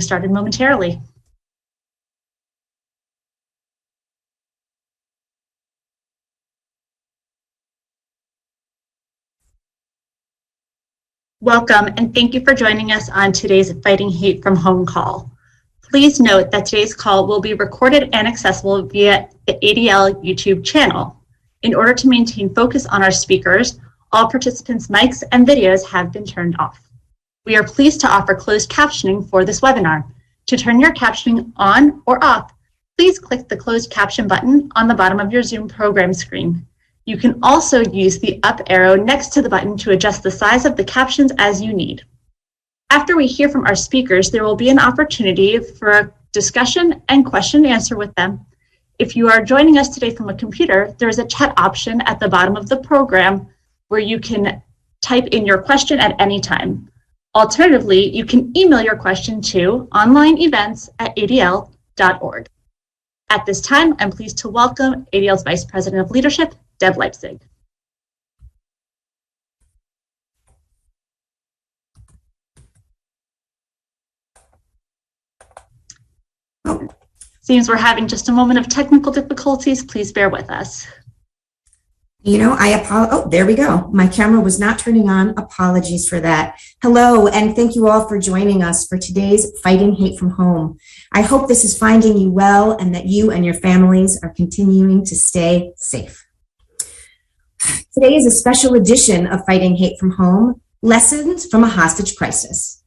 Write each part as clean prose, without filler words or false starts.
Started momentarily. Welcome, and thank you for joining us on today's Fighting Hate from Home call. Please note that today's call will be recorded and accessible via the ADL YouTube channel. In order to maintain focus on our speakers, all participants' mics and videos have been turned off. We are pleased to offer closed captioning for this webinar. To turn your captioning on or off, please click the closed caption button on the bottom of your Zoom program screen. You can also use the up arrow next to the button to adjust the size of the captions as you need. After we hear from our speakers, there will be an opportunity for a discussion and question and answer with them. If you are joining us today from a computer, there is a chat option at the bottom of the program where you can type in your question at any time. Alternatively, you can email your question to onlineevents@adl.org. At this time, I'm pleased to welcome ADL's Vice President of Leadership, Deb Leipzig. Seems we're having just a moment of technical difficulties. Please bear with us. You know, oh, there we go. My camera was not turning on. Apologies for that. Hello, and thank you all for joining us for today's Fighting Hate from Home. I hope this is finding you well and that you and your families are continuing to stay safe. Today is a special edition of Fighting Hate from Home, Lessons from a Hostage Crisis.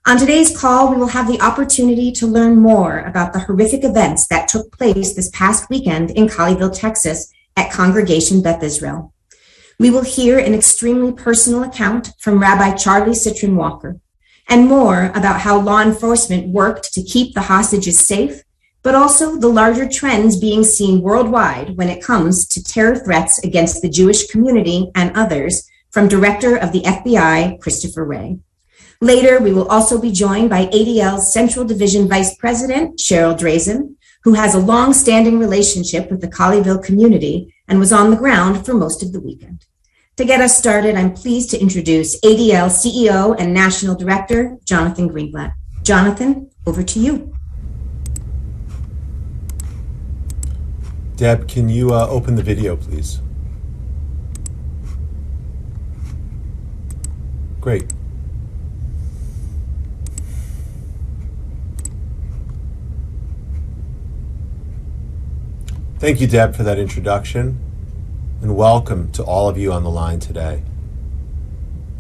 On today's call, we will have the opportunity to learn more about the horrific events that took place this past weekend in Colleyville, Texas, at Congregation Beth Israel. We will hear an extremely personal account from Rabbi Cytron-Walker and more about how law enforcement worked to keep the hostages safe, but also the larger trends being seen worldwide when it comes to terror threats against the Jewish community and others from Director of the FBI, Christopher Wray. Later, we will also be joined by ADL's Central Division Vice President, Cheryl Drazen, who has a long-standing relationship with the Colleyville community and was on the ground for most of the weekend. To get us started, I'm pleased to introduce ADL CEO and National Director, Jonathan Greenblatt. Jonathan, over to you. Deb, can you open the video, please? Great. Thank you, Deb, for that introduction, and welcome to all of you on the line today.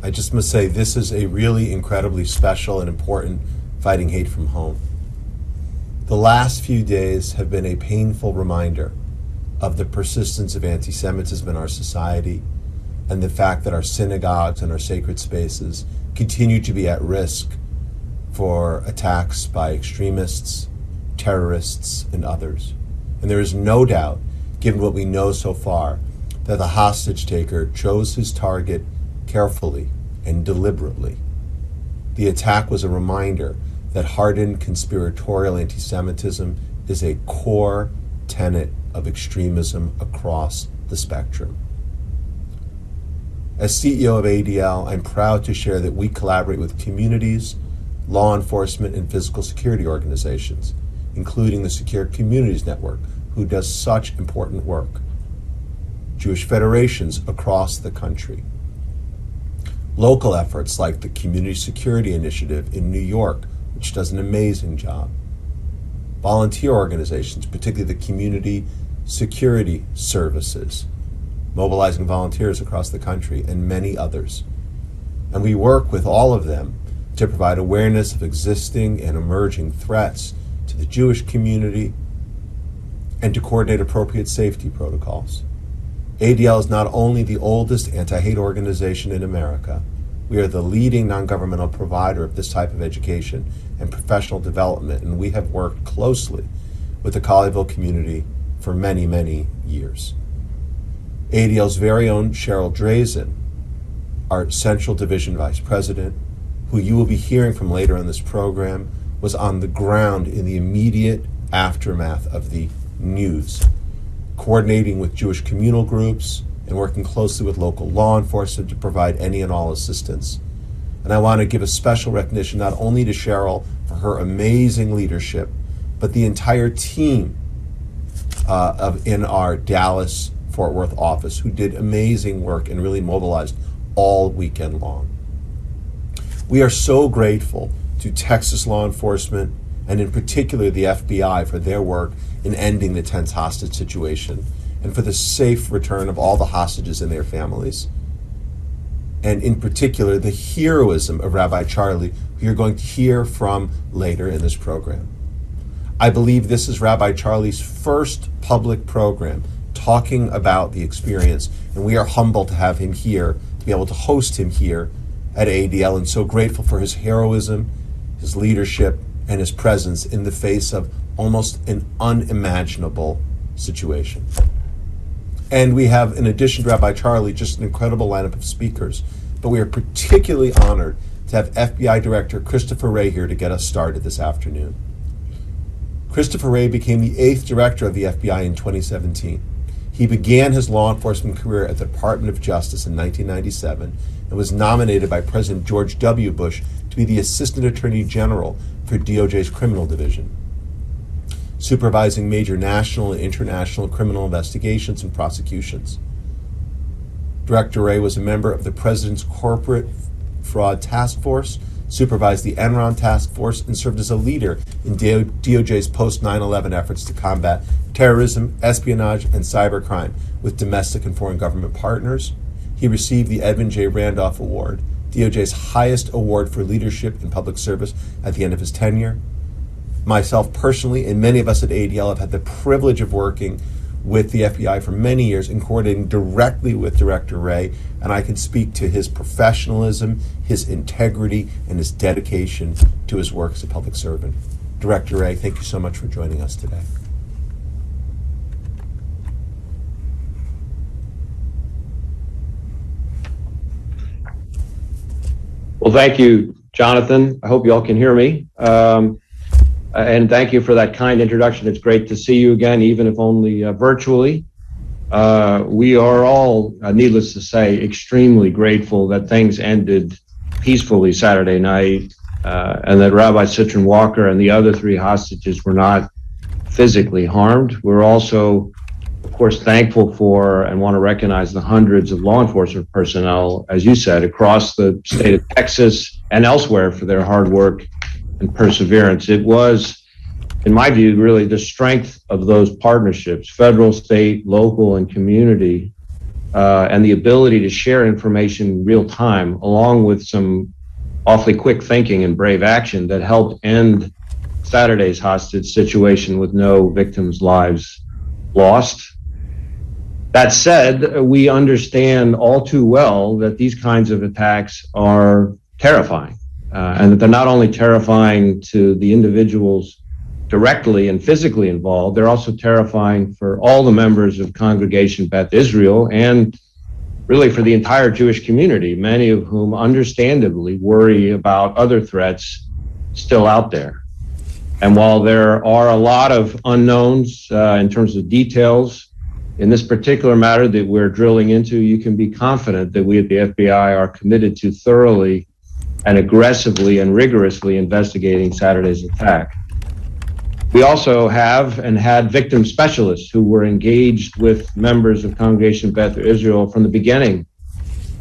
I just must say this is a really incredibly special and important Fighting Hate from Home. The last few days have been a painful reminder of the persistence of anti-Semitism in our society and the fact that our synagogues and our sacred spaces continue to be at risk for attacks by extremists, terrorists, and others. And there is no doubt, given what we know so far, that the hostage taker chose his target carefully and deliberately. The attack was a reminder that hardened conspiratorial anti-Semitism is a core tenet of extremism across the spectrum. As CEO of ADL, I'm proud to share that we collaborate with communities, law enforcement, and physical security organizations, including the Secure Communities Network, who does such important work, Jewish federations across the country, local efforts like the Community Security Initiative in New York, which does an amazing job, volunteer organizations, particularly the Community Security Services, mobilizing volunteers across the country, and many others. And we work with all of them to provide awareness of existing and emerging threats to the Jewish community and to coordinate appropriate safety protocols. ADL is not only the oldest anti-hate organization in America, we are the leading non-governmental provider of this type of education and professional development, and we have worked closely with the Colleyville community for many, many years. ADL's very own Cheryl Drazen, our Central Division Vice President, who you will be hearing from later in this program, was on the ground in the immediate aftermath of the news, coordinating with Jewish communal groups and working closely with local law enforcement to provide any and all assistance. And I want to give a special recognition not only to Cheryl for her amazing leadership, but the entire team in our Dallas Fort Worth office, who did amazing work and really mobilized all weekend long. We are so grateful to Texas law enforcement, and in particular the FBI, for their work in ending the tense hostage situation and for the safe return of all the hostages and their families. And in particular, the heroism of Rabbi Charlie, who you're going to hear from later in this program. I believe this is Rabbi Charlie's first public program talking about the experience, and we are humbled to have him here, to be able to host him here at ADL, and so grateful for his heroism, his leadership, and his presence in the face of almost an unimaginable situation. And we have, in addition to Rabbi Charlie, just an incredible lineup of speakers. But we are particularly honored to have FBI Director Christopher Wray here to get us started this afternoon. Christopher Wray became the 8th director of the FBI in 2017. He began his law enforcement career at the Department of Justice in 1997 and was nominated by President George W. Bush to be the Assistant Attorney General for DOJ's Criminal Division, supervising major national and international criminal investigations and prosecutions. Director Wray was a member of the President's Corporate Fraud Task Force, supervised the Enron Task Force, and served as a leader in DOJ's post-9/11 efforts to combat terrorism, espionage, and cybercrime with domestic and foreign government partners. He received the Edmund J. Randolph Award, DOJ's highest award for leadership in public service, at the end of his tenure. Myself personally, and many of us at ADL, have had the privilege of working with the FBI for many years and coordinating directly with Director Wray, and I can speak to his professionalism, his integrity, and his dedication to his work as a public servant. Director Wray, thank you so much for joining us today. Well, thank you, Jonathan. I hope you all can hear me. And thank you for that kind introduction. It's great to see you again, even if only virtually. We are all, needless to say, extremely grateful that things ended peacefully Saturday night, and that Rabbi Cytron-Walker and the other 3 hostages were not physically harmed. We're also, of course, thankful for and want to recognize the hundreds of law enforcement personnel, as you said, across the state of Texas and elsewhere for their hard work and perseverance. It was, in my view, really the strength of those partnerships, federal, state, local, and community, and the ability to share information in real time, along with some awfully quick thinking and brave action, that helped end Saturday's hostage situation with no victims' lives lost. That said, we understand all too well that these kinds of attacks are terrifying. And that they're not only terrifying to the individuals directly and physically involved, they're also terrifying for all the members of Congregation Beth Israel and really for the entire Jewish community, many of whom understandably worry about other threats still out there. And while there are a lot of unknowns in terms of details in this particular matter that we're drilling into, you can be confident that we at the FBI are committed to thoroughly and aggressively and rigorously investigating Saturday's attack. We also have and had victim specialists who were engaged with members of Congregation Beth Israel from the beginning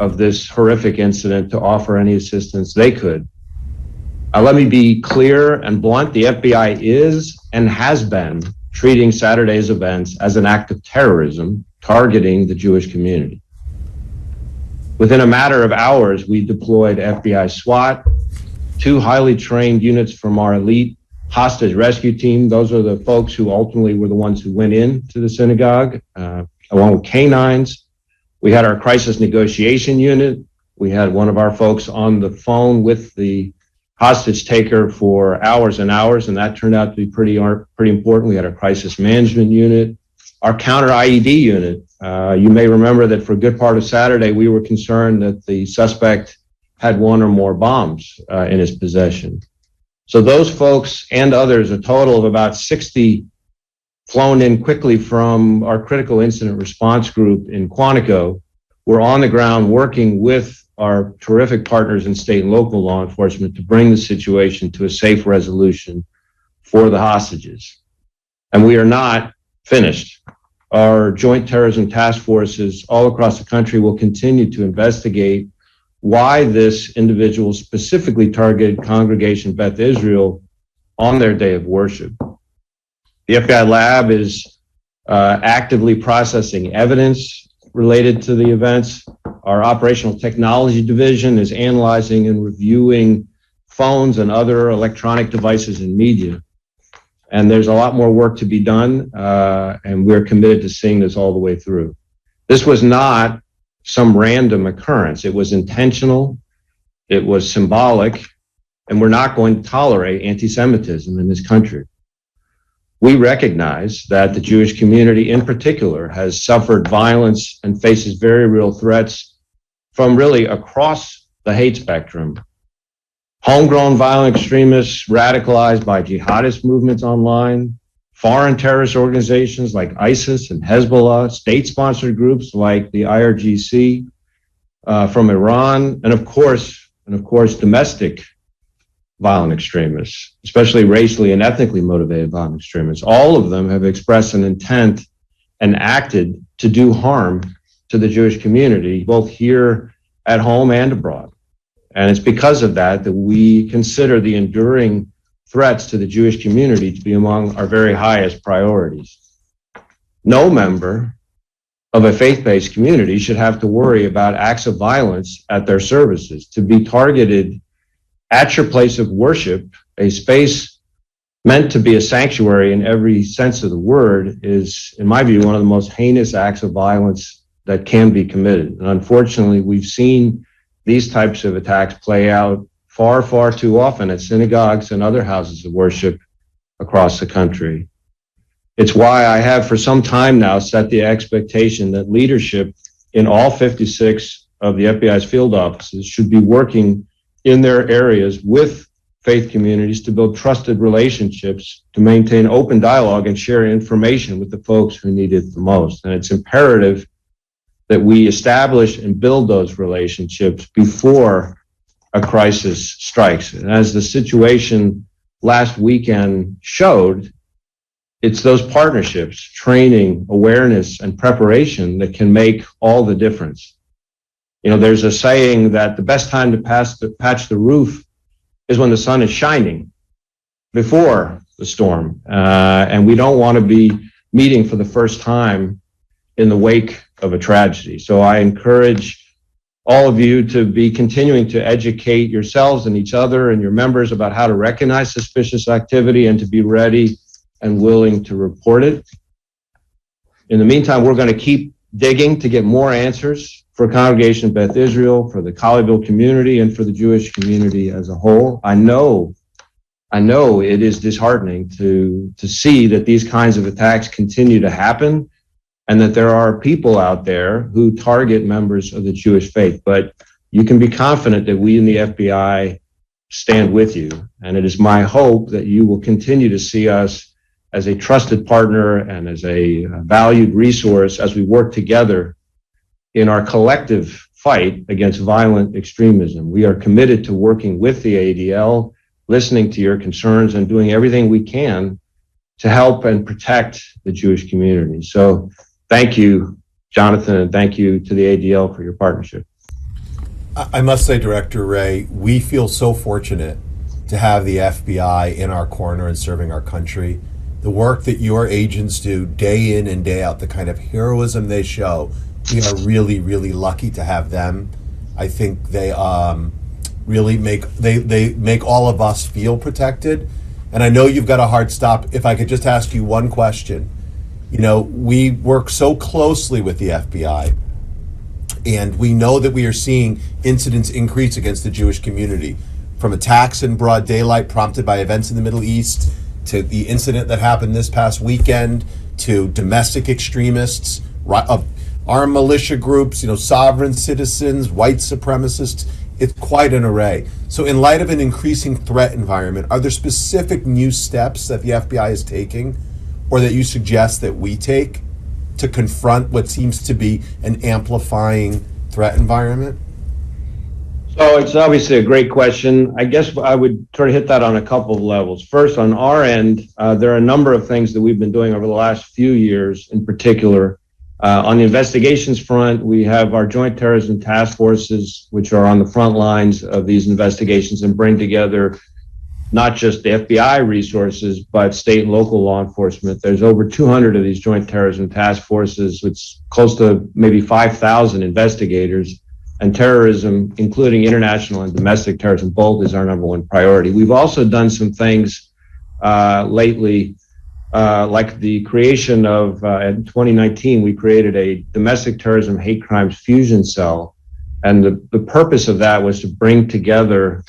of this horrific incident to offer any assistance they could. Let me be clear and blunt. The FBI is and has been treating Saturday's events as an act of terrorism targeting the Jewish community. Within a matter of hours, we deployed FBI SWAT, 2 highly trained units from our elite hostage rescue team. Those are the folks who ultimately were the ones who went into the synagogue, along with canines. We had our crisis negotiation unit. We had one of our folks on the phone with the hostage taker for hours and hours, and that turned out to be pretty important. We had a crisis management unit. Our counter IED unit, you may remember that for a good part of Saturday, we were concerned that the suspect had 1 or more bombs in his possession. So those folks and others, a total of about 60, flown in quickly from our critical incident response group in Quantico, we're on the ground working with our terrific partners in state and local law enforcement to bring the situation to a safe resolution for the hostages. And we are not finished. Our joint terrorism task forces all across the country will continue to investigate why this individual specifically targeted Congregation Beth Israel on their day of worship. The FBI lab is actively processing evidence related to the events. Our operational technology division is analyzing and reviewing phones and other electronic devices and media. And there's a lot more work to be done, and we're committed to seeing this all the way through. This was not some random occurrence. It was intentional, it was symbolic, and we're not going to tolerate anti-Semitism in this country. We recognize that the Jewish community in particular has suffered violence and faces very real threats from really across the hate spectrum. Homegrown violent extremists radicalized by jihadist movements online, foreign terrorist organizations like ISIS and Hezbollah, state-sponsored groups like the IRGC from Iran, and of course, domestic violent extremists, especially racially and ethnically motivated violent extremists. All of them have expressed an intent and acted to do harm to the Jewish community, both here at home and abroad. And it's because of that that we consider the enduring threats to the Jewish community to be among our very highest priorities. No member of a faith-based community should have to worry about acts of violence at their services. To be targeted at your place of worship, a space meant to be a sanctuary in every sense of the word, is, in my view, one of the most heinous acts of violence that can be committed. And unfortunately, we've seen these types of attacks play out far, far too often at synagogues and other houses of worship across the country. It's why I have for some time now set the expectation that leadership in all 56 of the FBI's field offices should be working in their areas with faith communities to build trusted relationships, to maintain open dialogue and share information with the folks who need it the most. And it's imperative that we establish and build those relationships before a crisis strikes. And as the situation last weekend showed, it's those partnerships, training, awareness, and preparation that can make all the difference. You know, there's a saying that the best time to patch the roof is when the sun is shining before the storm. And we don't want to be meeting for the first time in the wake of a tragedy. So I encourage all of you to be continuing to educate yourselves and each other and your members about how to recognize suspicious activity and to be ready and willing to report it. In the meantime, we're going to keep digging to get more answers for Congregation Beth Israel, for the Colleyville community, and for the Jewish community as a whole. I know it is disheartening to see that these kinds of attacks continue to happen and that there are people out there who target members of the Jewish faith. But you can be confident that we in the FBI stand with you. And it is my hope that you will continue to see us as a trusted partner and as a valued resource as we work together in our collective fight against violent extremism. We are committed to working with the ADL, listening to your concerns, and doing everything we can to help and protect the Jewish community. So thank you, Jonathan, and thank you to the ADL for your partnership. I must say, Director Ray, we feel so fortunate to have the FBI in our corner and serving our country. The work that your agents do day in and day out, the kind of heroism they show, we are really, really lucky to have them. I think they really make all of us feel protected. And I know you've got a hard stop. If I could just ask you one question. You know, we work so closely with the FBI, and we know that we are seeing incidents increase against the Jewish community, from attacks in broad daylight prompted by events in the Middle East, to the incident that happened this past weekend, to domestic extremists, armed militia groups, sovereign citizens, white supremacists. It's quite an array. So in light of an increasing threat environment, are there specific new steps that the FBI is taking or that you suggest that we take to confront what seems to be an amplifying threat environment? So it's obviously a great question. I guess I would try to hit that on a couple of levels. First, on our end, there are a number of things that we've been doing over the last few years in particular. On the investigations front, we have our joint terrorism task forces, which are on the front lines of these investigations and bring together not just the FBI resources, but state and local law enforcement. There's over 200 of these joint terrorism task forces. It's close to maybe 5,000 investigators. And terrorism, including international and domestic terrorism, both is our number one priority. We've also done some things lately, like the creation of, in 2019, we created a domestic terrorism hate crimes fusion cell. And the purpose of that was to bring together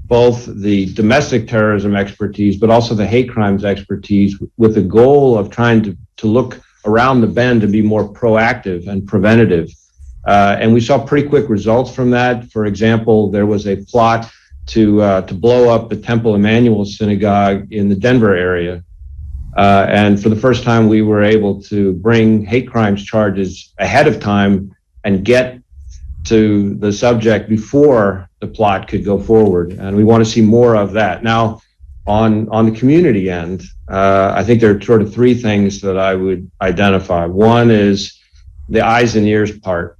both the domestic terrorism expertise, but also the hate crimes expertise with the goal of trying to look around the bend to be more proactive and preventative. And we saw pretty quick results from that. For example, there was a plot to blow up the Temple Emmanuel Synagogue in the Denver area. And for the first time, we were able to bring hate crimes charges ahead of time and get to the subject before the plot could go forward. And we want to see more of that. Now, on the community end, I think there are sort of three things that I would identify. One is the eyes and ears part.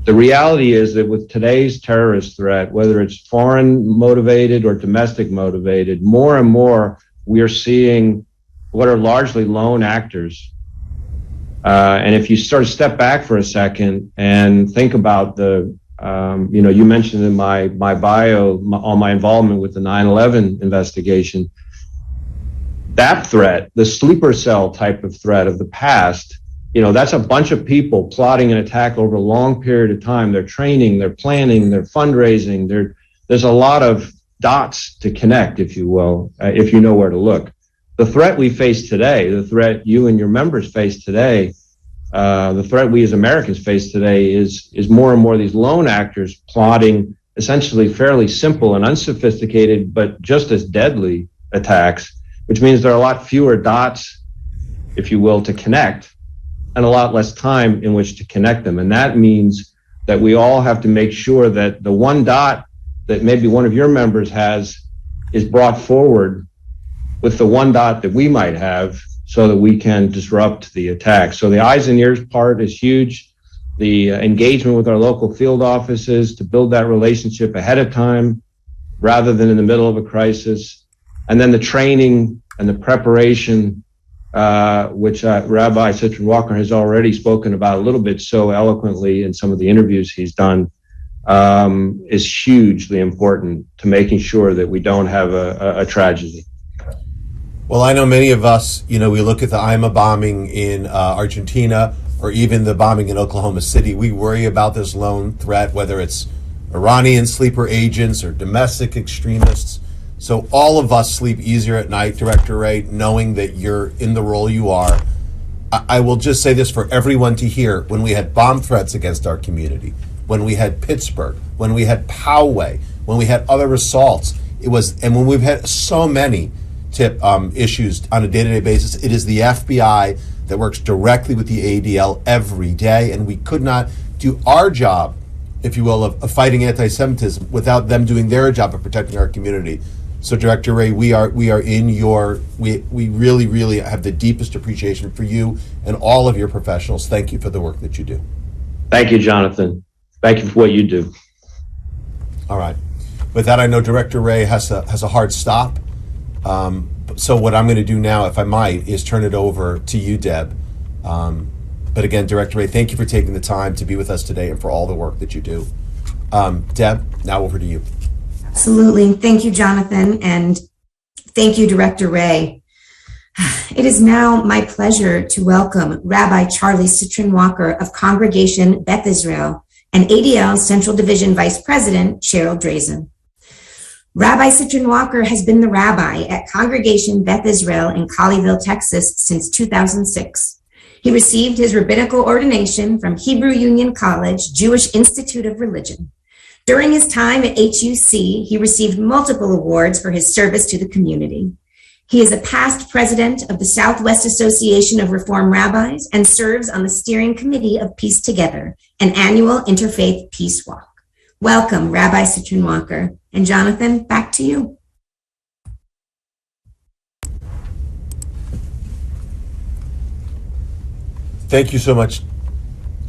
The reality is that with today's terrorist threat, whether it's foreign motivated or domestic motivated, more and more we are seeing what are largely lone actors. And if you sort of step back for a second and think about you mentioned in my bio all my involvement with the 9/11 investigation, that threat, the sleeper cell type of threat of the past, that's a bunch of people plotting an attack over a long period of time. They're training, they're planning, they're fundraising. There's a lot of dots to connect, if you will, if you know where to look. The threat we face today, the threat you and your members face today, the threat we as Americans face today is more and more these lone actors plotting essentially fairly simple and unsophisticated, but just as deadly attacks, which means there are a lot fewer dots, if you will, to connect, and a lot less time in which to connect them. And that means that we all have to make sure that the one dot that maybe one of your members has is brought forward with the one dot that we might have so that we can disrupt the attack. So the eyes and ears part is huge. The engagement with our local field offices to build that relationship ahead of time rather than in the middle of a crisis. And then the training and the preparation, which Rabbi Cytron-Walker has already spoken about a little bit so eloquently in some of the interviews he's done, is hugely important to making sure that we don't have a tragedy. Well, I know many of us, we look at the IMA bombing in Argentina or even the bombing in Oklahoma City. We worry about this lone threat, whether it's Iranian sleeper agents or domestic extremists. So all of us sleep easier at night, Director Ray, knowing that you're in the role you are. I will just say this for everyone to hear. When we had bomb threats against our community, when we had Pittsburgh, when we had Poway, when we had other assaults, and when we've had so many issues on a day-to-day basis, it is the FBI that works directly with the ADL every day, and we could not do our job, if you will, of fighting anti-Semitism without them doing their job of protecting our community. So, Director Ray, we really, really have the deepest appreciation for you and all of your professionals. Thank you for the work that you do. Thank you, Jonathan. Thank you for what you do. All right. With that, I know Director Ray has a hard stop. So what I'm going to do now, if I might, is turn it over to you, Deb. But again, Director Ray, thank you for taking the time to be with us today and for all the work that you do. Deb, now over to you. Absolutely. Thank you, Jonathan, and thank you, Director Ray. It is now my pleasure to welcome Rabbi Charlie Cytron-Walker of Congregation Beth Israel and ADL Central Division Vice President Cheryl Drazen. Rabbi Cytron-Walker has been the rabbi at Congregation Beth Israel in Colleyville, Texas since 2006. He received his rabbinical ordination from Hebrew Union College, Jewish Institute of Religion. During his time at HUC, he received multiple awards for his service to the community. He is a past president of the Southwest Association of Reform Rabbis and serves on the steering committee of Peace Together, an annual interfaith peace walk. Welcome, Rabbi Cytron-Walker. And Jonathan, back to you. Thank you so much.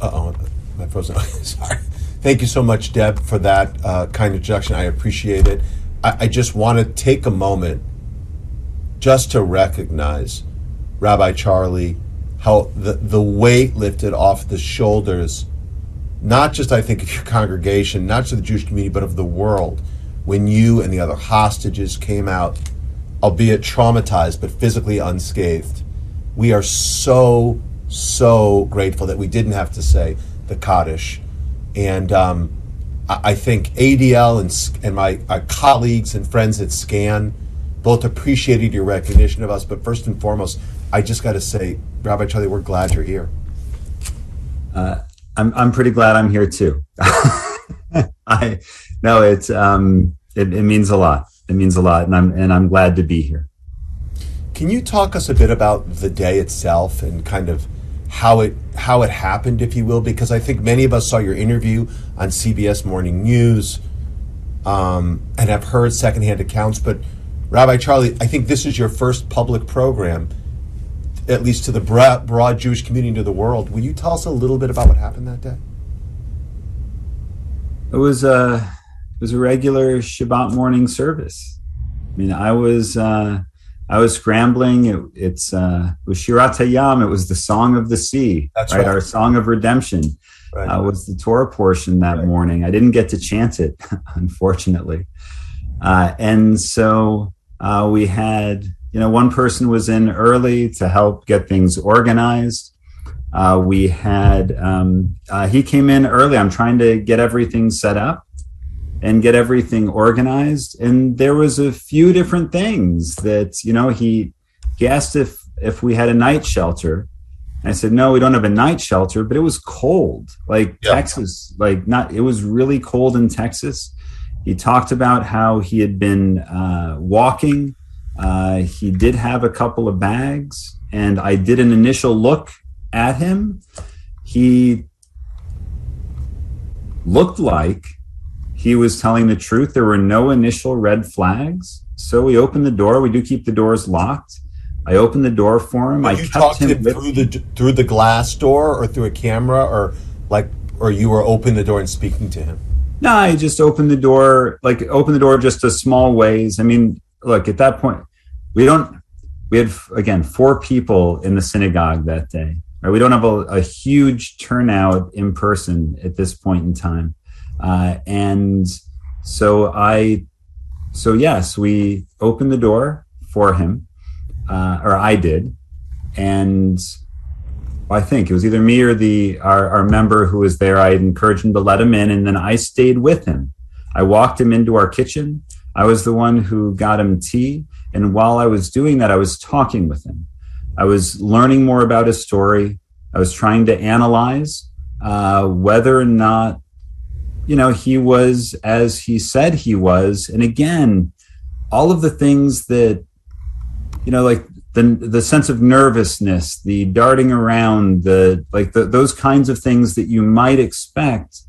My frozen. Sorry. Thank you so much, Deb, for that kind introduction. I appreciate it. I just want to take a moment just to recognize Rabbi Charlie, how the weight lifted off the shoulders, not just, I think, of your congregation, not just of the Jewish community, but of the world, when you and the other hostages came out, albeit traumatized, but physically unscathed. We are so grateful that we didn't have to say the Kaddish. And I think ADL and my colleagues and friends at SCAN both appreciated your recognition of us. But first and foremost, I just got to say, Rabbi Charlie, we're glad you're here. I'm pretty glad I'm here too. It means a lot. It means a lot, and I'm glad to be here. Can you talk us a bit about the day itself and kind of how it happened, if you will? Because I think many of us saw your interview on CBS Morning News and have heard secondhand accounts. But Rabbi Charlie, I think this is your first public program, at least to the broad Jewish community, to the world. Will you tell us a little bit about what happened that day? It was a regular Shabbat morning service. I mean, I was scrambling. It was Shirat Hayam. It was the Song of the Sea. That's right. Our Song of Redemption. Right. Was the Torah portion that morning. I didn't get to chant it, unfortunately. And so we had, one person was in early to help get things organized. We had, he came in early. I'm trying to get everything set up and get everything organized. And there was a few different things that, he asked if we had a night shelter. And I said, no, we don't have a night shelter, but it was cold, Texas, it was really cold in Texas. He talked about how he had been walking. He did have a couple of bags, and I did an initial look at him. He looked like he was telling the truth. There were no initial red flags. So we opened the door. We do keep the doors locked. I opened the door for him. You talked to him through the glass door or through a camera, or you were opening the door and speaking to him? No, I just opened the door, just a small ways. I mean, look, at that point, we had, again, 4 people in the synagogue that day. Right? We don't have a huge turnout in person at this point in time. And so yes, we opened the door for him, or I did. And I think it was either me or our member who was there. I had encouraged him to let him in, and then I stayed with him. I walked him into our kitchen. I was the one who got him tea. And while I was doing that, I was talking with him. I was learning more about his story. I was trying to analyze whether or not, he was as he said he was. And again, all of the things that, the sense of nervousness, the darting around, those kinds of things that you might expect.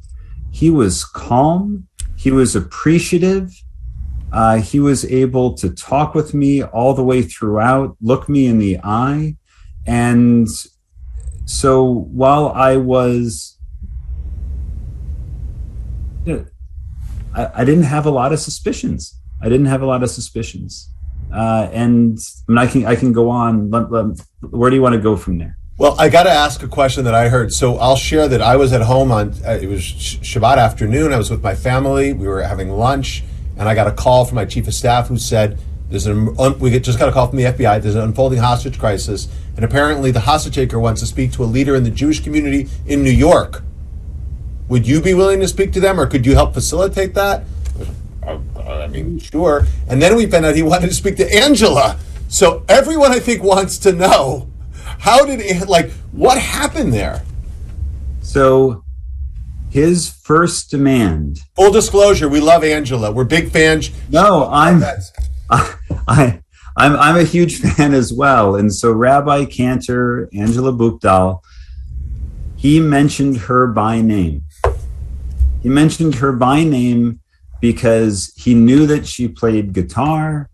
He was calm. He was appreciative. He was able to talk with me all the way throughout, look me in the eye. And so while I was, I didn't have a lot of suspicions. And I mean, I can go on. Where do you want to go from there? Well, I got to ask a question that I heard. So I'll share that I was at home on, it was Shabbat afternoon. I was with my family. We were having lunch, and I got a call from my chief of staff who said, we just got a call from the FBI. There's an unfolding hostage crisis, and apparently the hostage taker wants to speak to a leader in the Jewish community in New York. Would you be willing to speak to them, or could you help facilitate that? I mean, sure. And then we found out he wanted to speak to Angela. So everyone, I think, wants to know, what happened there? So his first demand. Full disclosure, we love Angela. We're big fans. No, I'm I'm a huge fan as well. And so Rabbi Cantor, Angela Buchdahl, he mentioned her by name. He mentioned her by name because he knew that she played guitar.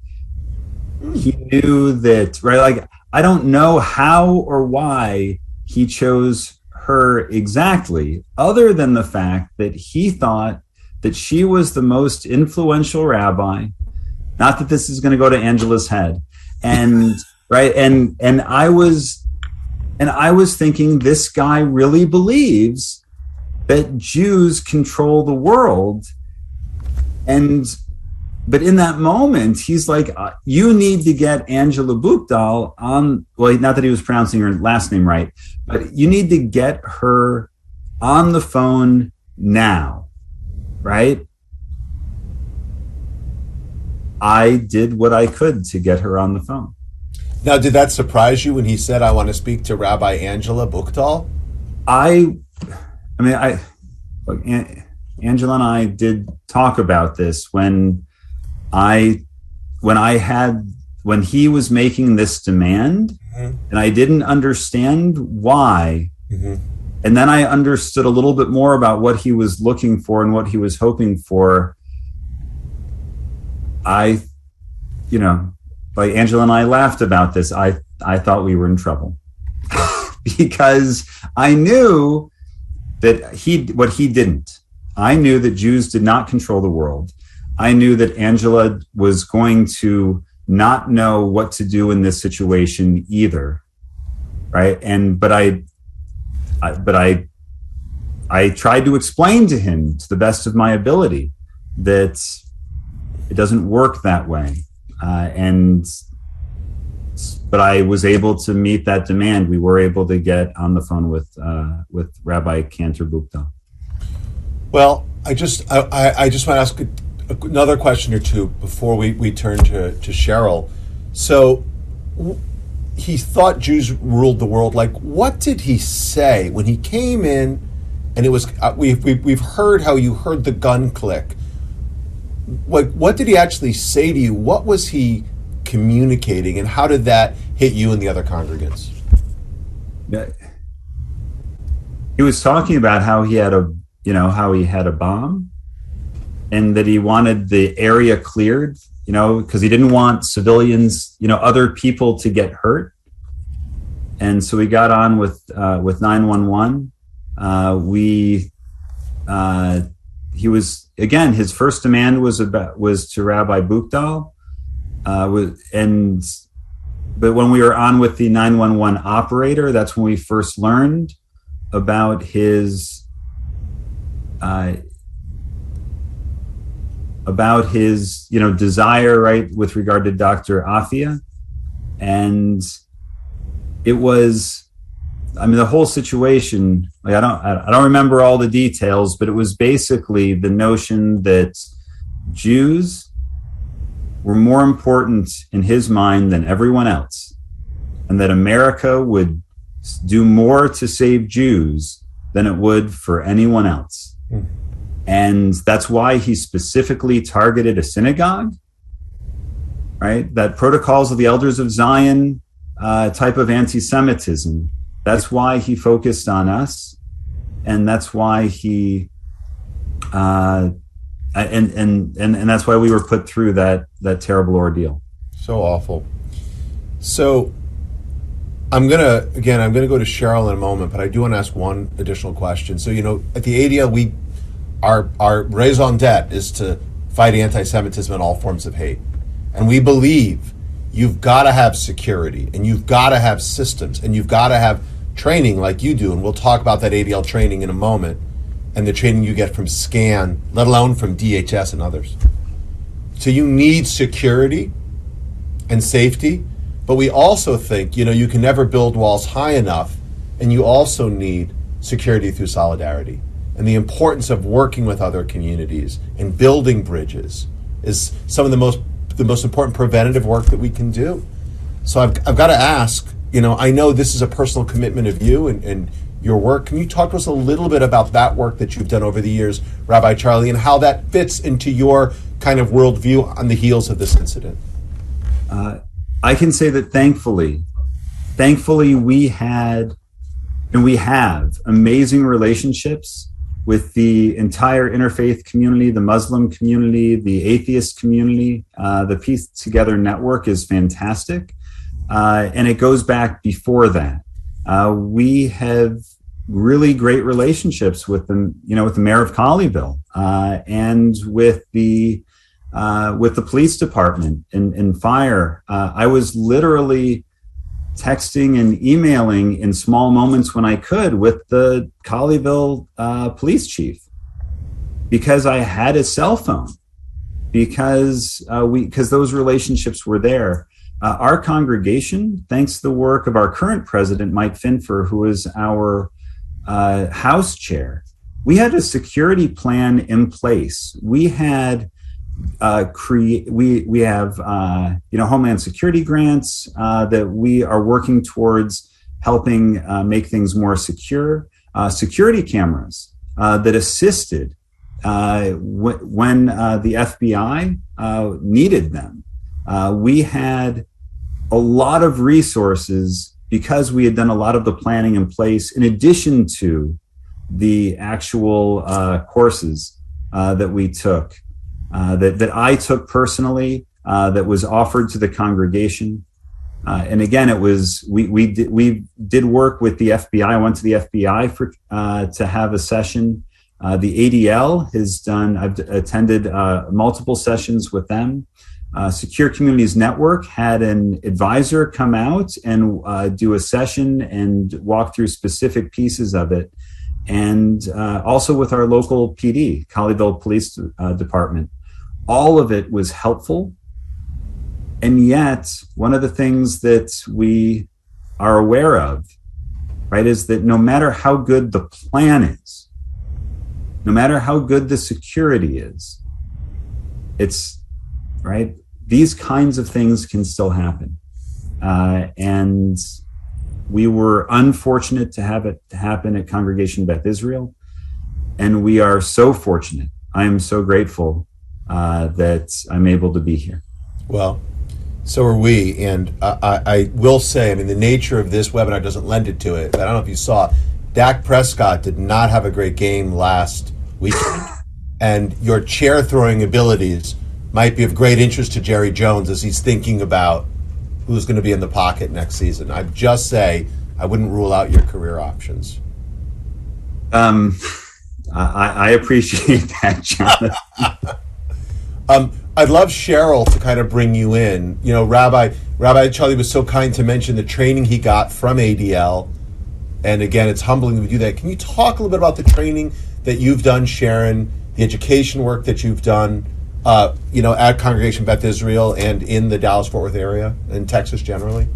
He knew that, right? Like, I don't know how or why he chose her exactly, other than the fact that he thought that she was the most influential rabbi. Not that this is going to go to Angela's head. And right. And I was thinking, this guy really believes that Jews control the world. But in that moment, he's like, you need to get Angela Buchdahl on, well, not that he was pronouncing her last name right, but you need to get her on the phone now, right? I did what I could to get her on the phone. Now, did that surprise you when he said, I want to speak to Rabbi Angela Buchdahl? Angela and I did talk about this when he was making this demand, mm-hmm. and I didn't understand why. Mm-hmm. And then I understood a little bit more about what he was looking for and what he was hoping for. Like Angela and I laughed about this. I thought we were in trouble because I knew that what he didn't. I knew that Jews did not control the world. I knew that Angela was going to not know what to do in this situation either, right? But I tried to explain to him to the best of my ability that it doesn't work that way, but I was able to meet that demand. We were able to get on the phone with Rabbi Cantor Buchdahl. Well, I just want to ask another question or two before we turn to Cheryl. So he thought Jews ruled the world. Like, what did he say when he came in? And it was we've heard how you heard the gun click. What did he actually say to you? What was he communicating, and how did that hit you and the other congregants? He was talking about how he had a bomb, and that he wanted the area cleared, because he didn't want civilians, other people to get hurt. And so we got on with 911. He was, again, his first demand was to Rabbi Buchdahl, but when we were on with the 911 operator, that's when we first learned about his desire, right, with regard to Dr. Afia. And it was, the whole situation, like, I don't remember all the details, but it was basically the notion that Jews were more important in his mind than everyone else, and that America would do more to save Jews than it would for anyone else. Mm. And that's why he specifically targeted a synagogue, right? That Protocols of the Elders of Zion type of anti-Semitism. That's why he focused on us, and that's why he and that's why we were put through that terrible ordeal. So awful. So I'm gonna go to Cheryl in a moment, but I do want to ask one additional question. So at the ADL, our raison d'etre is to fight anti-Semitism and all forms of hate, and we believe you've got to have security, and you've got to have systems, and you've got to have training like you do, and we'll talk about that ADL training in a moment, and the training you get from SCAN, let alone from DHS and others. So you need security and safety, but we also think, you can never build walls high enough, and you also need security through solidarity. And the importance of working with other communities and building bridges is some of the most important preventative work that we can do. So I've got to ask, I know this is a personal commitment of you and your work. Can you talk to us a little bit about that work that you've done over the years, Rabbi Charlie, and how that fits into your kind of worldview on the heels of this incident? I can say that thankfully we had and we have amazing relationships with the entire interfaith community, the Muslim community, the atheist community. The Peace Together network is fantastic. And it goes back before that. We have really great relationships with the mayor of Colleyville, and with the police department and fire. I was literally texting and emailing in small moments when I could with the Colleyville police chief, because I had a cell phone, because those relationships were there. Our congregation, thanks to the work of our current president, Mike Finfer, who is our house chair, we had a security plan in place. We had we have Homeland Security grants that we are working towards helping make things more secure. Security cameras that assisted when the FBI needed them. We had a lot of resources because we had done a lot of the planning in place, in addition to the actual courses that we took. That I took personally, that was offered to the congregation, and again, it was we did work with the FBI. I went to the FBI to have a session. The ADL has done. I've attended multiple sessions with them. Secure Communities Network had an advisor come out and do a session and walk through specific pieces of it, and also with our local PD, Colleyville Police Department. All of it was helpful. And yet, one of the things that we are aware of, right, is that no matter how good the plan is, no matter how good the security is, it's, right, these kinds of things can still happen. And we were unfortunate to have it happen at Congregation Beth Israel. And we are so fortunate. I am so grateful that I'm able to be here. Well, so are we. And I will say, I mean, the nature of this webinar doesn't lend it to it, but I don't know if you saw, Dak Prescott did not have a great game last weekend. And your chair throwing abilities might be of great interest to Jerry Jones as he's thinking about who's going to be in the pocket next season. I'd just say I wouldn't rule out your career options. I appreciate that, Jonathan. I'd love Cheryl to kind of bring you in. You know, Rabbi Charlie was so kind to mention the training he got from ADL. And again, it's humbling to do that. Can you talk a little bit about the training that you've done, Sharon, the education work that you've done, at Congregation Beth Israel and in the Dallas-Fort Worth area and Texas generally?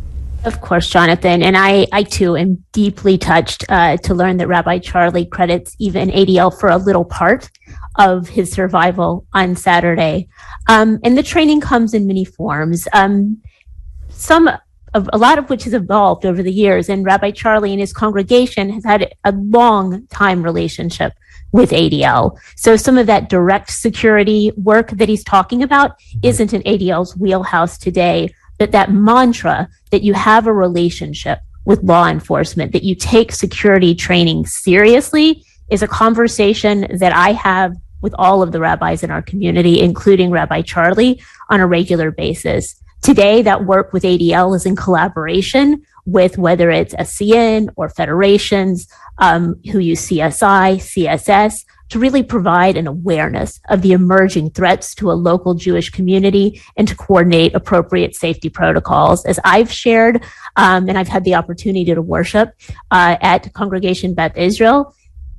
Of course, Jonathan. And I too am deeply touched to learn that Rabbi Charlie credits even ADL for a little part of his survival on Saturday. And the training comes in many forms, a lot of which has evolved over the years. And Rabbi Charlie and his congregation has had a long time relationship with ADL. So some of that direct security work that he's talking about isn't in ADL's wheelhouse today, but that mantra that you have a relationship with law enforcement, that you take security training seriously, is a conversation that I have with all of the rabbis in our community, including Rabbi Charlie, on a regular basis. Today, that work with ADL is in collaboration with whether it's ASEAN or federations who use CSI, CSS, to really provide an awareness of the emerging threats to a local Jewish community and to coordinate appropriate safety protocols. As I've shared, and I've had the opportunity to worship at Congregation Beth Israel,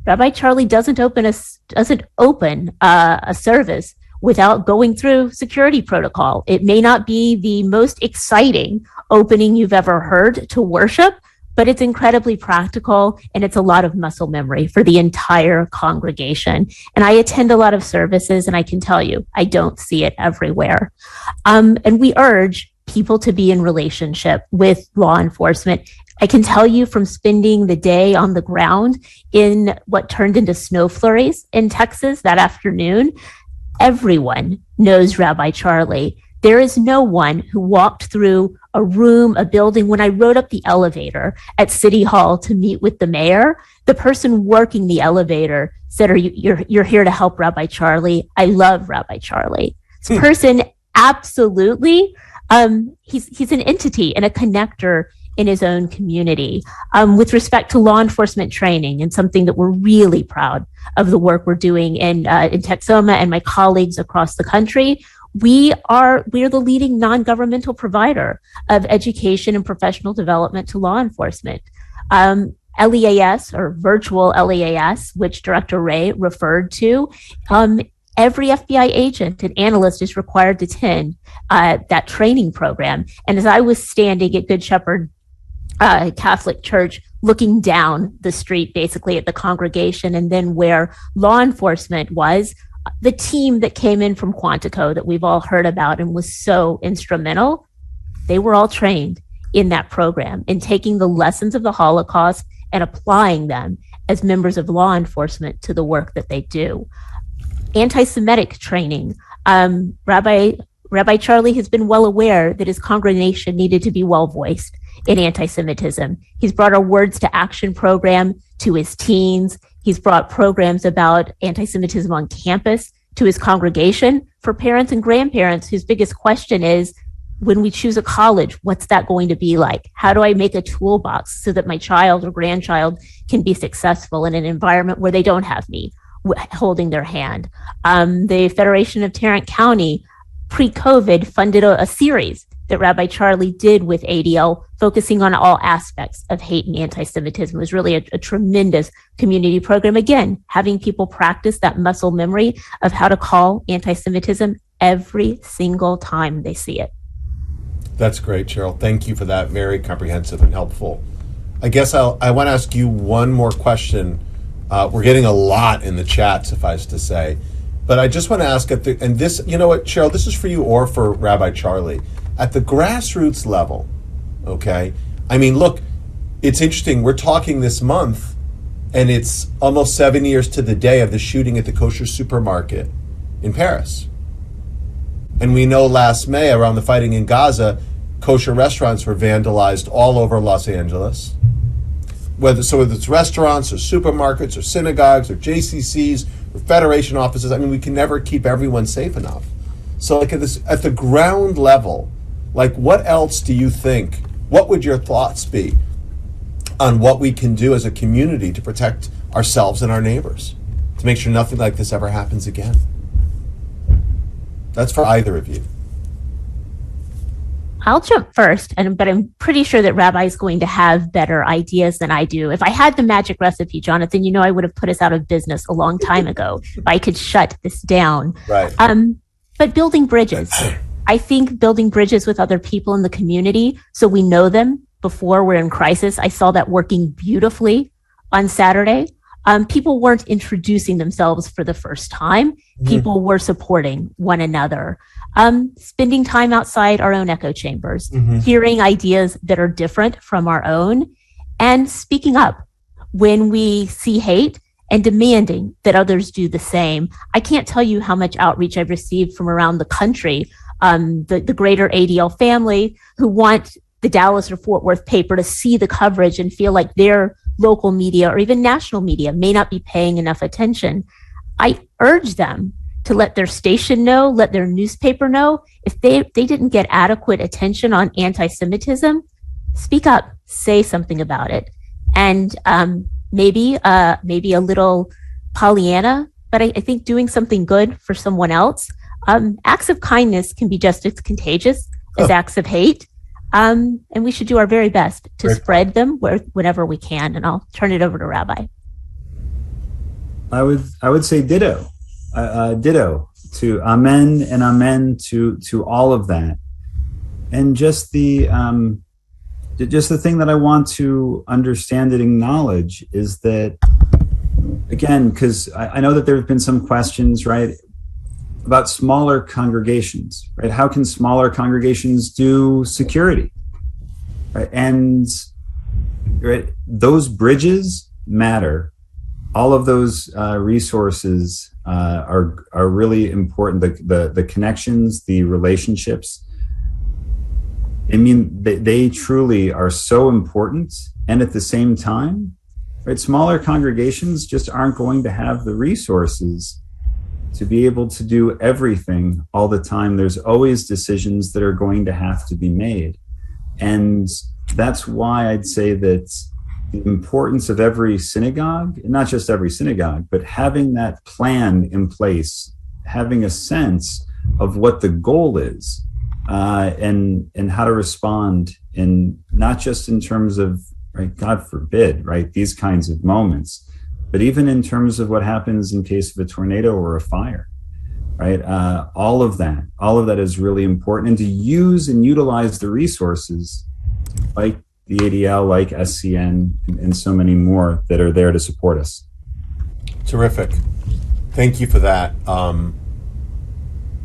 Rabbi Charlie doesn't open a service without going through security protocol. It may not be the most exciting opening you've ever heard to worship, but it's incredibly practical and it's a lot of muscle memory for the entire congregation. And I attend a lot of services and I can tell you, I don't see it everywhere. And we urge people to be in relationship with law enforcement. I can tell you from spending the day on the ground in what turned into snow flurries in Texas that afternoon, everyone knows Rabbi Charlie. There is no one who walked through a room, a building. When I rode up the elevator at City Hall to meet with the mayor, the person working the elevator said, you're here to help Rabbi Charlie. I love Rabbi Charlie. This person absolutely, he's an entity and a connector in his own community. With respect to law enforcement training, and something that we're really proud of the work we're doing in Texoma and my colleagues across the country, we are the leading non-governmental provider of education and professional development to law enforcement. LEAS, or virtual LEAS, which Director Ray referred to, every FBI agent and analyst is required to attend that training program. And as I was standing at Good Shepherd Catholic Church, looking down the street, basically at the congregation, and then where law enforcement was, the team that came in from Quantico that we've all heard about and was so instrumental, they were all trained in that program in taking the lessons of the Holocaust and applying them as members of law enforcement to the work that they do. Anti-Semitic training. Rabbi Charlie has been well aware that his congregation needed to be well voiced in anti-Semitism. He's brought our Words to Action program to his teens. He's brought programs about anti-Semitism on campus to his congregation. For parents and grandparents whose biggest question is, when we choose a college, what's that going to be like? How do I make a toolbox so that my child or grandchild can be successful in an environment where they don't have me holding their hand? The Federation of Tarrant County pre-COVID funded a series that Rabbi Charlie did with ADL, focusing on all aspects of hate and anti-Semitism. It was really a tremendous community program. Again, having people practice that muscle memory of how to call anti-Semitism every single time they see it. That's great, Cheryl. Thank you for that. Very comprehensive and helpful. I guess I want to ask you one more question. We're getting a lot in the chat, suffice to say. But I just want to ask, and this, you know what, Cheryl, this is for you or for Rabbi Charlie. At the grassroots level, okay? I mean, look, it's interesting. We're talking this month, and it's almost 7 years to the day of the shooting at the kosher supermarket in Paris. And we know last May, around the fighting in Gaza, kosher restaurants were vandalized all over Los Angeles. Whether it's restaurants or supermarkets or synagogues or JCCs or Federation offices, I mean, we can never keep everyone safe enough. So like at the ground level, like what else do you think, what would your thoughts be on what we can do as a community to protect ourselves and our neighbors, to make sure nothing like this ever happens again? That's for either of you. I'll jump first, but I'm pretty sure that Rabbi is going to have better ideas than I do. If I had the magic recipe, Jonathan, you know I would have put us out of business a long time ago if I could shut this down. Right. But building bridges. I think building bridges with other people in the community so we know them before we're in crisis. I saw that working beautifully on Saturday. People weren't introducing themselves for the first time. People were supporting one another. Spending time outside our own echo chambers, hearing ideas that are different from our own, and speaking up when we see hate and demanding that others do the same. I can't tell you how much outreach I've received from around the country, the greater ADL family who want the Dallas or Fort Worth paper to see the coverage and feel like their local media or even national media may not be paying enough attention. I urge them to let their station know, let their newspaper know, if they didn't get adequate attention on anti-Semitism, speak up, say something about it. And maybe a little Pollyanna, but I think doing something good for someone else. Acts of kindness can be just as contagious as acts of hate. And we should do our very best to spread them whenever we can. And I'll turn it over to Rabbi. I would say ditto to amen and amen to all of that. And just the thing that I want to understand and acknowledge is that, again, because I know that there have been some questions, right, about smaller congregations, right? How can smaller congregations do security, right? And right, those bridges matter all of those resources are really important. The connections, the relationships. I mean, they truly are so important. And at the same time, right, smaller congregations just aren't going to have the resources to be able to do everything all the time. There's always decisions that are going to have to be made. And that's why I'd say that the importance of every synagogue, not just every synagogue, but having that plan in place, having a sense of what the goal is, and how to respond, in not just in terms of, right, God forbid, right, these kinds of moments, but even in terms of what happens in case of a tornado or a fire, right? All of that is really important, and to use and utilize the resources like the ADL, like SCN, and so many more that are there to support us. Terrific. Thank you for that.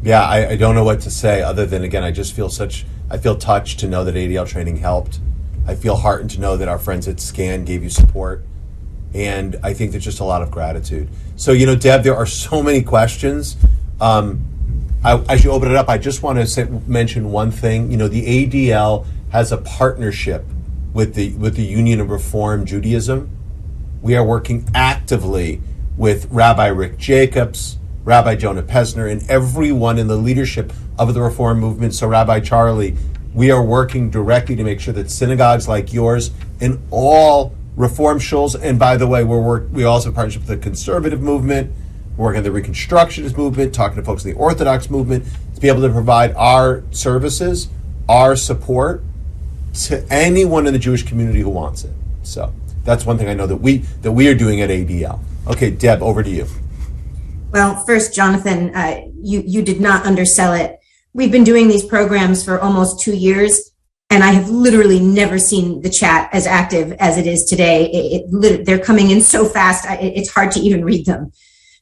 Yeah, I don't know what to say other than, again, I feel touched to know that ADL training helped. I feel heartened to know that our friends at SCAN gave you support. And I think there's just a lot of gratitude. So, Deb, there are so many questions. As you open it up, I just want to mention one thing. The ADL has a partnership with the Union of Reform Judaism. We are working actively with Rabbi Rick Jacobs, Rabbi Jonah Pesner, and everyone in the leadership of the Reform movement. So Rabbi Charlie, we are working directly to make sure that synagogues like yours and all Reform shuls, and by the way, we also have a partnership with the conservative movement, we're working on the Reconstructionist movement, talking to folks in the Orthodox movement, to be able to provide our services, our support to anyone in the Jewish community who wants it. So that's one thing I know that we are doing at ADL. Okay, Deb, over to you. Well, first, Jonathan, you did not undersell it. We've been doing these programs for almost 2 years, and I have literally never seen the chat as active as it is today. They're coming in so fast, it's hard to even read them.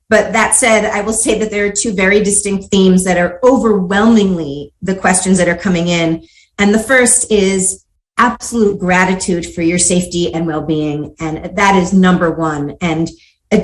But that said, I will say that there are two very distinct themes that are overwhelmingly the questions that are coming in. And the first is absolute gratitude for your safety and well-being. And that is number one. And in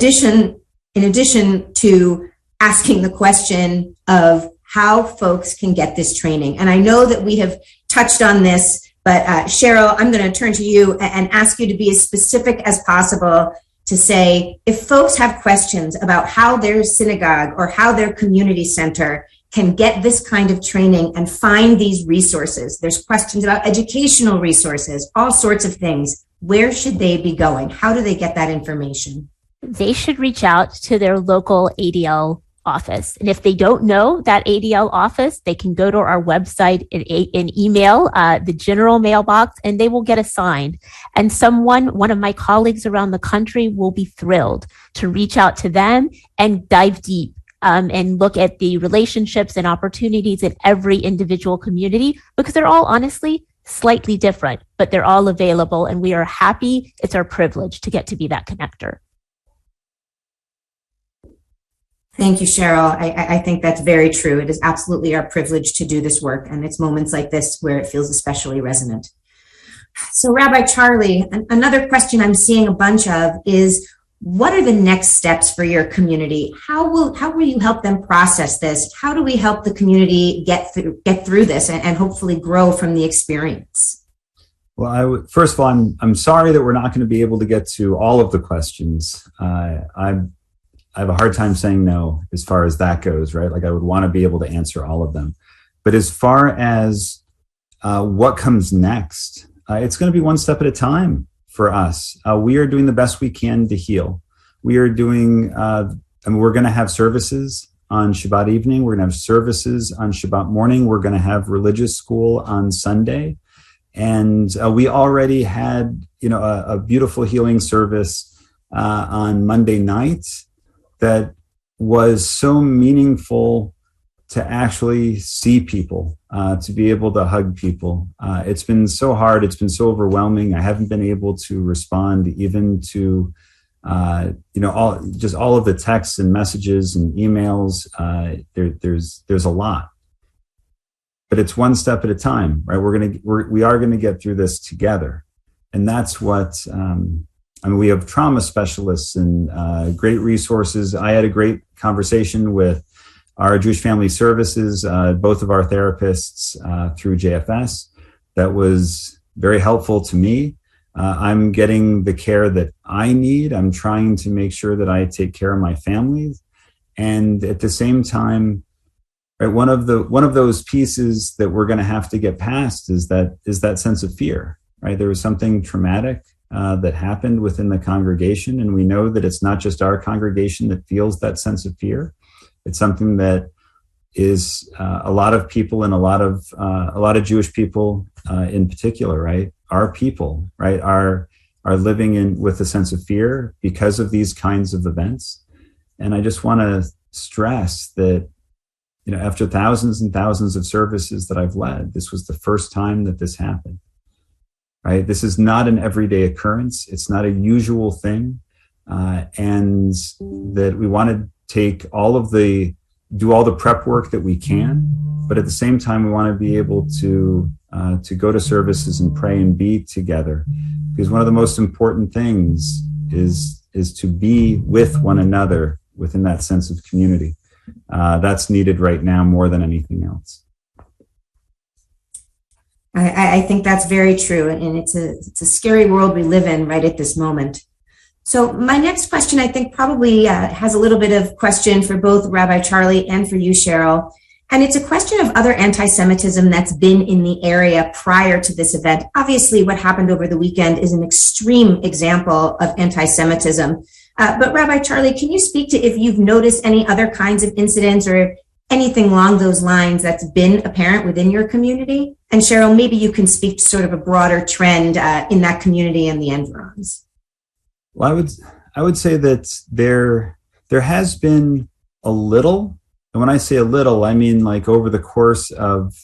addition to asking the question of how folks can get this training. And I know that we have touched on this, but Cheryl, I'm going to turn to you and ask you to be as specific as possible to say, if folks have questions about how their synagogue or how their community center can get this kind of training and find these resources, there's questions about educational resources, all sorts of things. Where should they be going? How do they get that information? They should reach out to their local ADL office. And if they don't know that ADL office, they can go to our website and email the general mailbox, and they will get assigned. And one of my colleagues around the country will be thrilled to reach out to them and dive deep and look at the relationships and opportunities in every individual community, because they're all honestly slightly different, but they're all available. And we are happy. It's our privilege to get to be that connector. Thank you, Cheryl. I think that's very true. It is absolutely our privilege to do this work, and it's moments like this where it feels especially resonant. So, Rabbi Charlie, another question I'm seeing a bunch of is, what are the next steps for your community? How will you help them process this? How do we help the community get through this and hopefully grow from the experience? Well, first of all, I'm sorry that we're not going to be able to get to all of the questions. I have a hard time saying no as far as that goes, right? Like, I would want to be able to answer all of them. But as far as what comes next, it's going to be one step at a time for us. We are doing the best we can to heal. We are doing, we're going to have services on Shabbat evening. We're going to have services on Shabbat morning. We're going to have religious school on Sunday. And we already had, a beautiful healing service on Monday night that was so meaningful to actually see people, to be able to hug people. It's been so hard. It's been so overwhelming. I haven't been able to respond even to, all of the texts and messages and emails. There's a lot, but it's one step at a time, right? We are going to get through this together. And that's what we have trauma specialists and great resources. I had a great conversation with our Jewish Family Services, both of our therapists through JFS. That was very helpful to me. I'm getting the care that I need. I'm trying to make sure that I take care of my family. And at the same time, right, one of those pieces that we're going to have to get past is that sense of fear, right? There was something traumatic that happened within the congregation, and we know that it's not just our congregation that feels that sense of fear. It's something that is a lot of people, and a lot of Jewish people in particular, right? Our people, right, are living with a sense of fear because of these kinds of events. And I just want to stress that, after thousands and thousands of services that I've led, this was the first time that this happened, right? This is not an everyday occurrence. It's not a usual thing. And that we want to do all the prep work that we can, but at the same time, we want to be able to go to services and pray and be together, because one of the most important things is to be with one another within that sense of community. That's needed right now more than anything else. I think that's very true, and it's a scary world we live in right at this moment. So my next question, I think, probably has a little bit of question for both Rabbi Charlie and for you, Cheryl. And it's a question of other anti-Semitism that's been in the area prior to this event. Obviously, what happened over the weekend is an extreme example of anti-Semitism. But Rabbi Charlie, can you speak to if you've noticed any other kinds of incidents or anything along those lines that's been apparent within your community? And Cheryl, maybe you can speak to sort of a broader trend in that community and the environs. Well, I would say that there has been a little, and when I say a little, I mean like over the course of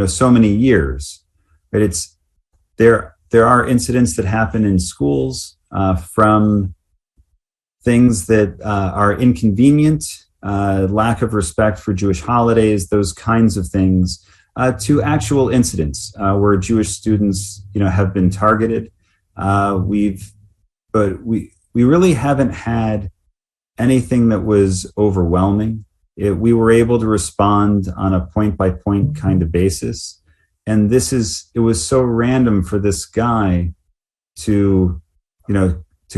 so many years. But there are incidents that happen in schools from things that are inconvenient, lack of respect for Jewish holidays, those kinds of things, to actual incidents where Jewish students have been targeted. But we really haven't had anything that was overwhelming. We were able to respond on a point-by-point kind of basis. And it was so random for this guy to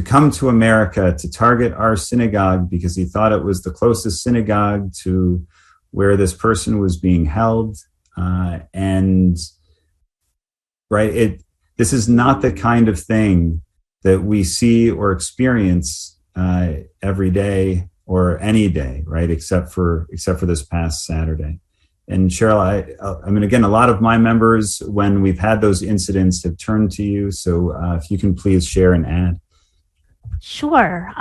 come to America to target our synagogue because he thought it was the closest synagogue to where this person was being held. This is not the kind of thing that we see or experience every day or any day, right? Except for this past Saturday. And Cheryl, I mean, again, a lot of my members, when we've had those incidents, have turned to you. So if you can please share and add. Sure.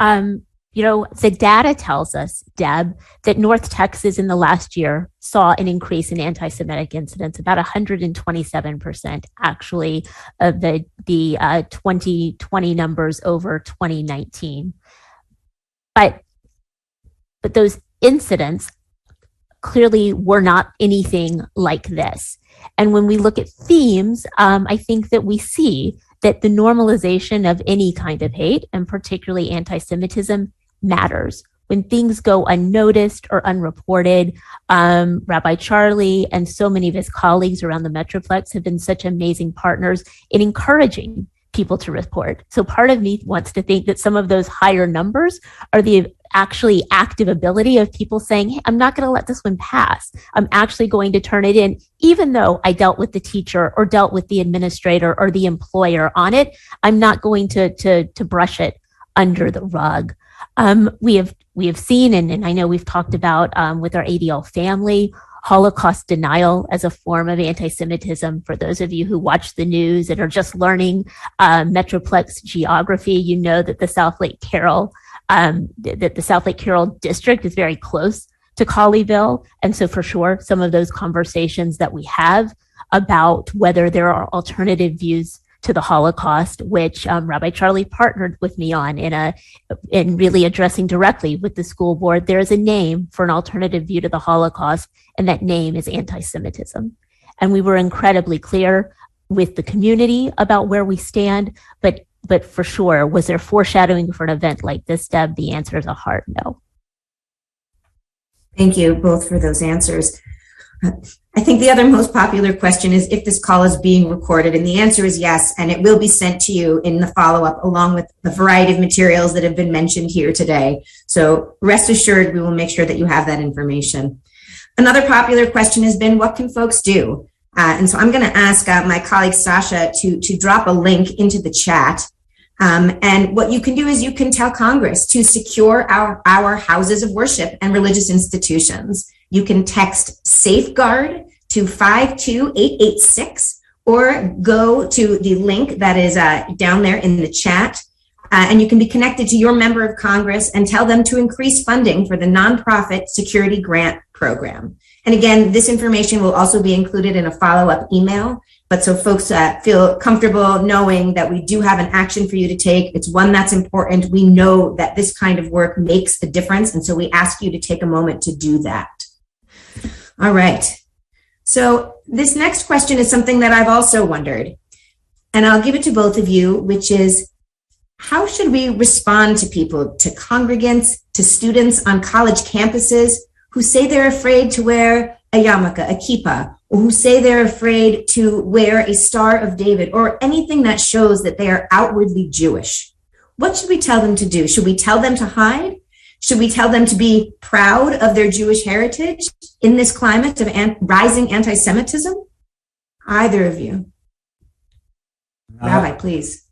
The data tells us, Deb, that North Texas in the last year saw an increase in anti-Semitic incidents, about 127% actually of the 2020 numbers over 2019. But those incidents clearly were not anything like this. And when we look at themes, I think that we see that the normalization of any kind of hate, and particularly anti-Semitism, matters. When things go unnoticed or unreported, Rabbi Charlie and so many of his colleagues around the Metroplex have been such amazing partners in encouraging people to report. So part of me wants to think that some of those higher numbers are the actually active ability of people saying, hey, I'm not going to let this one pass. I'm actually going to turn it in, even though I dealt with the teacher or dealt with the administrator or the employer on it. I'm not going to brush it under the rug. We have seen, and I know we've talked about with our ADL family, Holocaust denial as a form of anti-Semitism. For those of you who watch the news and are just learning Metroplex geography, you know that the South Lake Carroll district is very close to Colleyville. And so for sure, some of those conversations that we have about whether there are alternative views to the Holocaust, which Rabbi Charlie partnered with me on in really addressing directly with the school board. There is a name for an alternative view to the Holocaust, and that name is anti-Semitism. And we were incredibly clear with the community about where we stand, but but for sure, was there foreshadowing for an event like this, Deb? The answer is a hard no. Thank you both for those answers. I think the other most popular question is if this call is being recorded, and the answer is yes, and it will be sent to you in the follow-up along with the variety of materials that have been mentioned here today. So rest assured, we will make sure that you have that information. Another popular question has been, what can folks do? And so I'm going to ask my colleague Sasha to drop a link into the chat. And what you can do is you can tell Congress to secure our houses of worship and religious institutions. You can text safeguard to 52886 or go to the link that is down there in the chat. And you can be connected to your member of Congress and tell them to increase funding for the nonprofit security grant program. And again, this information will also be included in a follow-up email. But so folks feel comfortable knowing that we do have an action for you to take. It's one that's important. We know that this kind of work makes a difference. And so we ask you to take a moment to do that. All right. So this next question is something that I've also wondered, and I'll give it to both of you, which is, how should we respond to people, to congregants, to students on college campuses who say they're afraid to wear a yarmulke, a kippah, or who say they're afraid to wear a Star of David, or anything that shows that they are outwardly Jewish? What should we tell them to do? Should we tell them to hide? Should we tell them to be proud of their Jewish heritage in this climate of rising anti-Semitism? Either of you. Rabbi, please.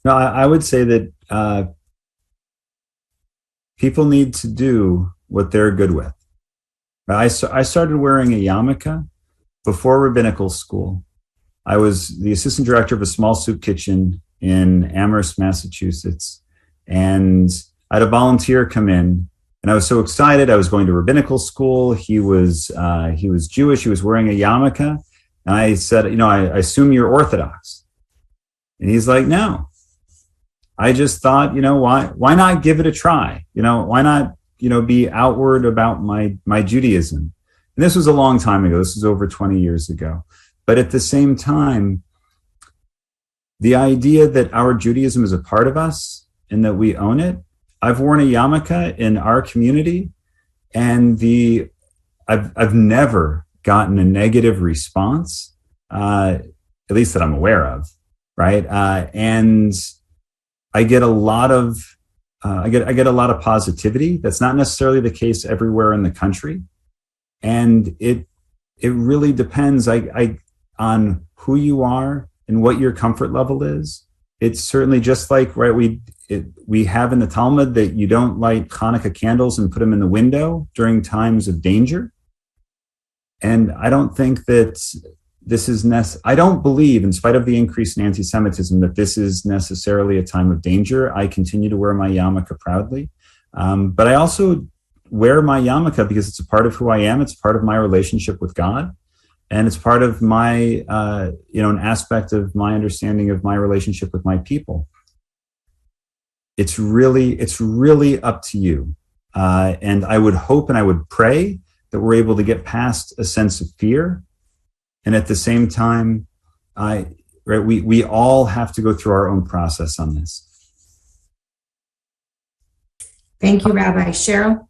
No, I would say that people need to do what they're good with. I started wearing a yarmulke before rabbinical school. I was the assistant director of a small soup kitchen in Amherst, Massachusetts, and I had a volunteer come in, and I was so excited. I was going to rabbinical school. He was Jewish. He was wearing a yarmulke, and I said, I assume you're Orthodox. And he's like, no. I just thought, why not give it a try? Why not, be outward about my Judaism? And this was a long time ago. This was over 20 years ago. But at the same time, the idea that our Judaism is a part of us and that we own it. I've worn a yarmulke in our community, and I've never gotten a negative response, at least that I'm aware of, right? And I get a lot of I get a lot of positivity. That's not necessarily the case everywhere in the country, and it really depends on who you are and what your comfort level is. It's certainly just like, right, we have in the Talmud that you don't light Hanukkah candles and put them in the window during times of danger. And I don't think that this is I don't believe, in spite of the increase in anti-Semitism, that this is necessarily a time of danger. I continue to wear my yarmulke proudly. But I also wear my yarmulke because it's a part of who I am. It's part of my relationship with God. And it's part of my, an aspect of my understanding of my relationship with my people. It's really up to you. And I would hope and I would pray that we're able to get past a sense of fear. And at the same time, we all have to go through our own process on this. Thank you, Rabbi. Cheryl?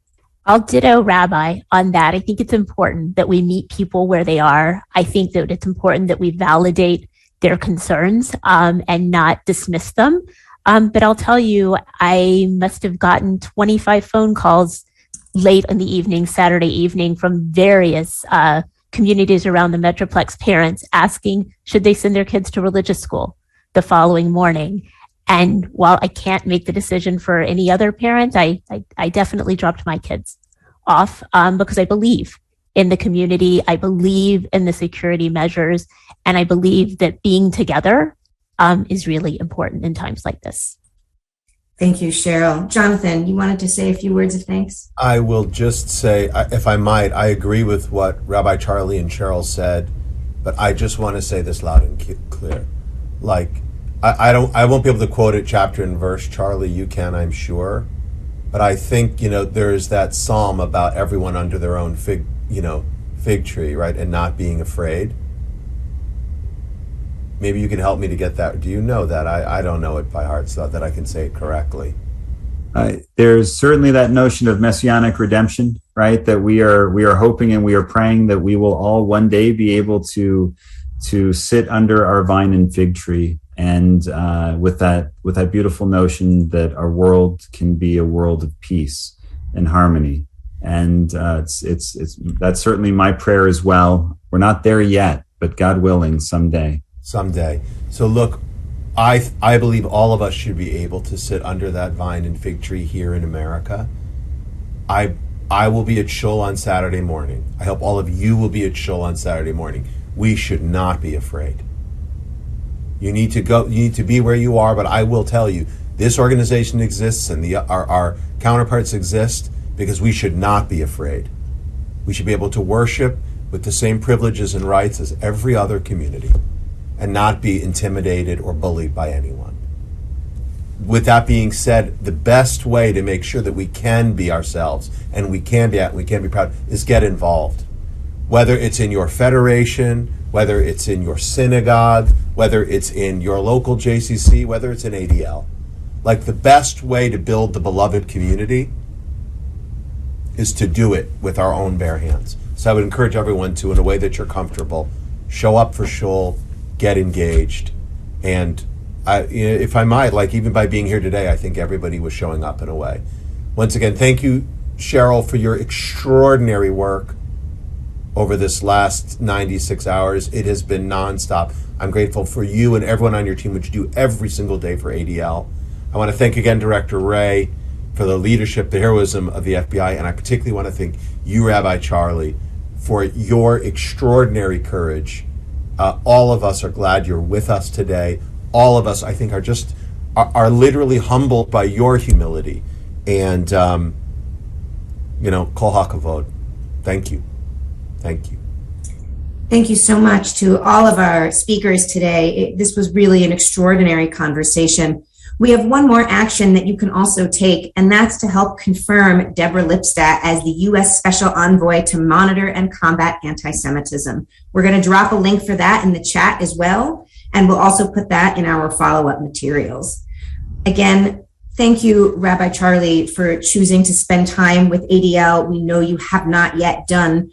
I'll ditto Rabbi on that. I think it's important that we meet people where they are. I think that it's important that we validate their concerns and not dismiss them. But I'll tell you, I must have gotten 25 phone calls late in the evening, Saturday evening, from various communities around the Metroplex, parents asking, should they send their kids to religious school the following morning? And while I can't make the decision for any other parent, I definitely dropped my kids off because I believe in the community. I believe in the security measures, and I believe that being together is really important in times like this. Thank you, Cheryl. Jonathan, you wanted to say a few words of thanks? I will just say, if I might, I agree with what Rabbi Charlie and Cheryl said, but I just want to say this loud and clear. I won't be able to quote it chapter and verse. Charlie, you can, I'm sure. But I think, there's that psalm about everyone under their own fig tree, right? And not being afraid. Maybe you can help me to get that. Do you know that? I don't know it by heart, so that I can say it correctly. There's certainly that notion of messianic redemption, right? That we are hoping and we are praying that we will all one day be able to sit under our vine and fig tree, and with that beautiful notion that our world can be a world of peace and harmony. And it's that's certainly my prayer as well. We're not there yet, but God willing, someday. Someday. So look, I believe all of us should be able to sit under that vine and fig tree here in America. I will be at Shul on Saturday morning. I hope all of you will be at Shul on Saturday morning. We should not be afraid. You need to go. You need to be where you are. But I will tell you, this organization exists, and our counterparts exist because we should not be afraid. We should be able to worship with the same privileges and rights as every other community, and not be intimidated or bullied by anyone. With that being said, the best way to make sure that we can be ourselves and we can be proud is get involved. Whether it's in your federation, whether it's in your synagogue, whether it's in your local JCC, whether it's in ADL. Like, the best way to build the beloved community is to do it with our own bare hands. So I would encourage everyone to, in a way that you're comfortable, show up for Shul, get engaged. And if I might, like, even by being here today, I think everybody was showing up in a way. Once again, thank you, Cheryl, for your extraordinary work over this last 96 hours. It has been nonstop. I'm grateful for you and everyone on your team, which you do every single day for ADL. I want to thank again Director Ray for the leadership, the heroism of the FBI, and I particularly want to thank you, Rabbi Charlie, for your extraordinary courage. All of us are glad you're with us today. All of us, I think, are literally humbled by your humility. And, kol hakavod. Thank you. Thank you. Thank you so much to all of our speakers today. This was really an extraordinary conversation. We have one more action that you can also take, and that's to help confirm Deborah Lipstadt as the U.S. Special Envoy to monitor and combat anti-Semitism. We're going to drop a link for that in the chat as well, and we'll also put that in our follow-up materials. Again, thank you, Rabbi Charlie, for choosing to spend time with ADL. We know you have not yet done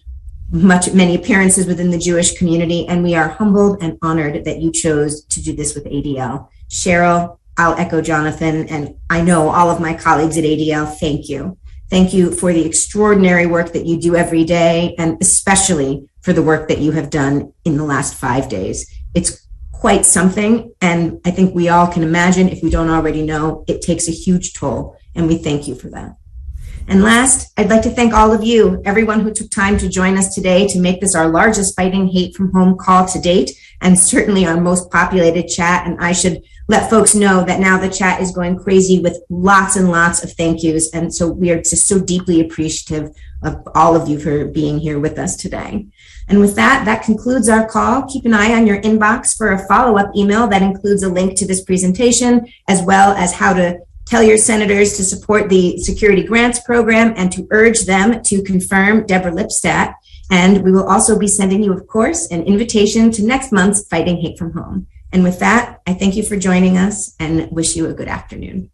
many appearances within the Jewish community, and we are humbled and honored that you chose to do this with ADL. Cheryl, I'll echo Jonathan, and I know all of my colleagues at ADL, thank you. Thank you for the extraordinary work that you do every day, and especially for the work that you have done in the last 5 days. It's quite something, and I think we all can imagine, if we don't already know, it takes a huge toll, and we thank you for that. And last, I'd like to thank all of you, everyone who took time to join us today to make this our largest Fighting Hate from Home call to date, and certainly our most populated chat. And I should let folks know that now the chat is going crazy with lots and lots of thank yous. And so we are just so deeply appreciative of all of you for being here with us today. And with that, that concludes our call. Keep an eye on your inbox for a follow-up email that includes a link to this presentation, as well as how to tell your senators to support the Security Grants Program and to urge them to confirm Deborah Lipstadt. And we will also be sending you, of course, an invitation to next month's Fighting Hate from Home. And with that, I thank you for joining us and wish you a good afternoon.